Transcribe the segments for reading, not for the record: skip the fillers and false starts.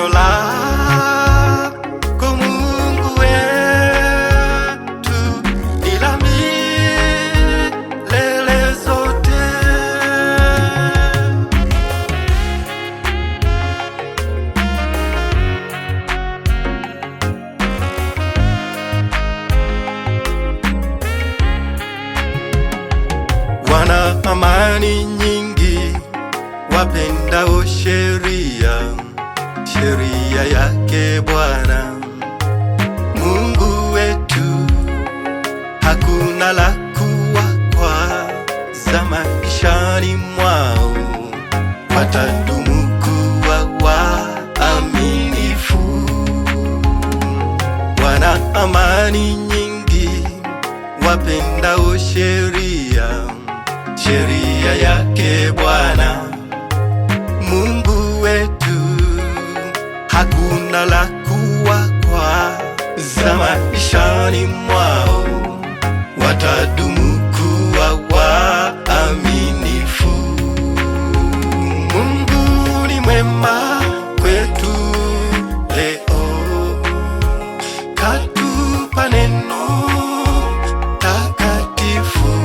neno lako Mungu wetu ni la milele zote. Wana amani nyingi wapendao sheria, sheria yake Bwana Mungu wetu. Hakuna la kuwakwaza maishani mwao, watadumu kuwa waaminifu. Wana amani nyingi wapendao sheria, sheria yake Bwana Mungu wetu. Hakuna la kuwakwaza maishani mwao, watadumu kuwa waaminifu. Mungu ni mwema kwetu leo, katupa neno takatifu.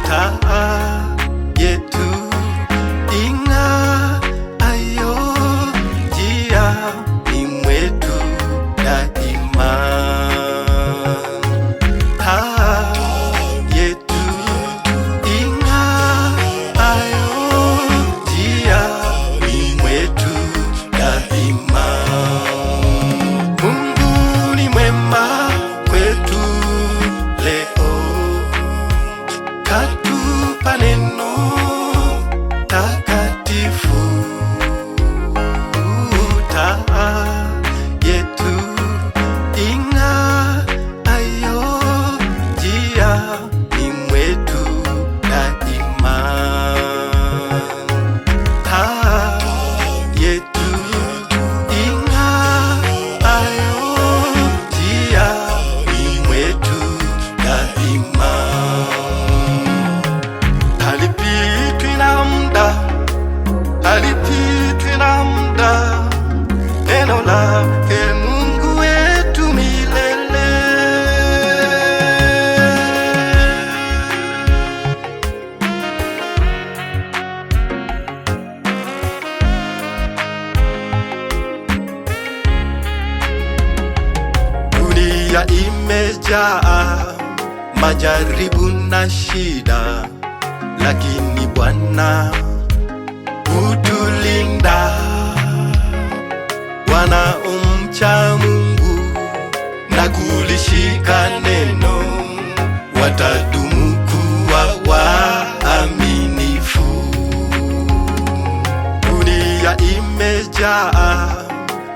Taa yetu ing'aayo njiani mwetu daima. Taa yetu ing'aayo njiani mwetu daima. Mungu ni mwema kwetu leo, katupa neno takatifu. Taa yetu ing'aayo njiani mwetu daima. Taa yetu ing'aayo njiani mwetu daima. Halipitwi na muda, halipitwi na muda, neno lake Mungu wetu milele. Dunia imejaa majaribu na shida, lakini Bwana hutulinda. Wanaomcha Mungu na kulishika neno, watadumu kuwa waaminifu. Dunia imejaa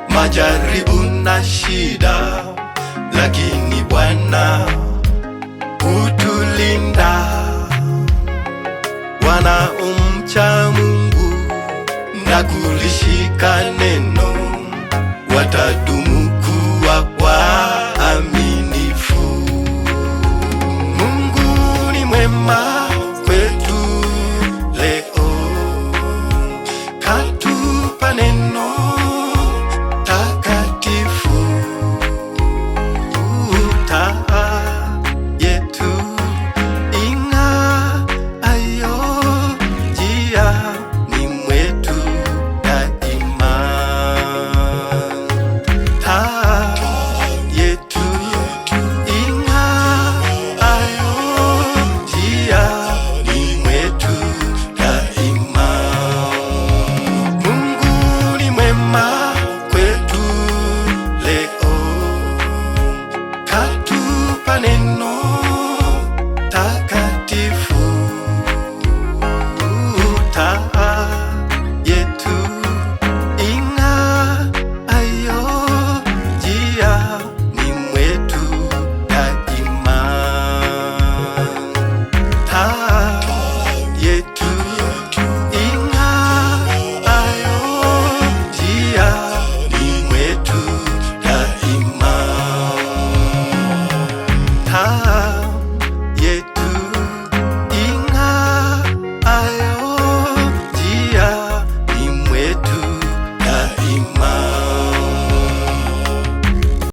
majaribu na shida, lakini Bwana hutulinda. Wanaomcha Mungu na kulishika neno, watadumu